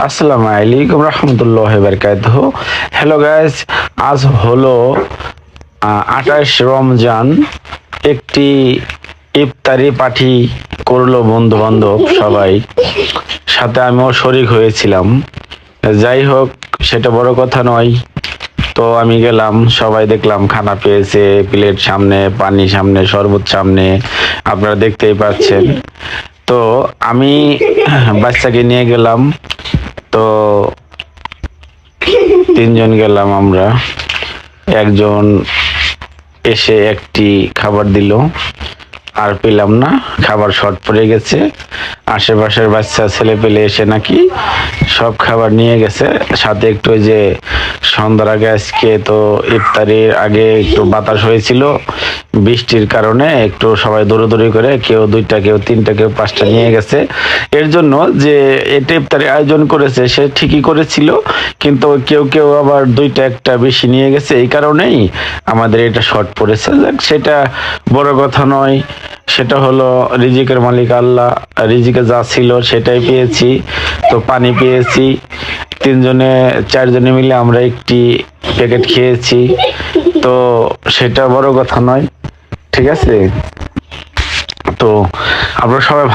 আসসালামু আলাইকুম রহমতুল্লাহ বারকাতুহ। Hello guys, আজ হলো 28 রমজান। একটি ইফতারি পার্টি করলো বন্ধু বান্ধব সবাই, সাথে আমিও শরিক হয়েছিলাম। যাই হোক, সেটা বড় কথা নয়। তো আমি গেলাম, সবাই দেখলাম খানা পেয়েছে, প্লেট সামনে, পানি সামনে, শরবত সামনে, আপনারা দেখতেই পাচ্ছেন। তো আমি বাচ্চাকে নিয়ে গেলাম। তো তিনজন গেলাম আমরা। একজন এসে একটি খাবার দিল, আর পেলাম না, খাবার শর্ট পড়ে গেছে। আশেপাশের বাচ্চা ছেলে পেলে এসে নাকি সব খাবার নিয়ে গেছে। সাথে একটু ওই যে সন্ধ্যার আগে, আজকে তো ইফতারির আগে একটু বাতাস হয়েছিল, বৃষ্টির কারণে একটু সবাই দৌড়াদৌড়ি করে কেউ দুইটা, কেউ তিনটা, কেউ পাঁচটা নিয়ে গেছে। এর জন্য যে এটা ইফতারি আয়োজন করেছে সে ঠিকই করেছিল, কিন্তু কেউ কেউ আবার দুইটা একটা বেশি নিয়ে গেছে। এই কারণেই আমাদের এটা শর্ট পড়েছে। যাক, সেটা বড় কথা নয়। সেটা হলো রিজিকের মালিক আল্লাহ, রিজিকে যা ছিল সেটাই পেয়েছি। তো পানি পেয়েছি, চারজনে মিলে আমরা একটি প্যাকেট খেয়েছি। তো সেটা বড় কথা নয়, ঠিক আছে। তো আপনারা সবাই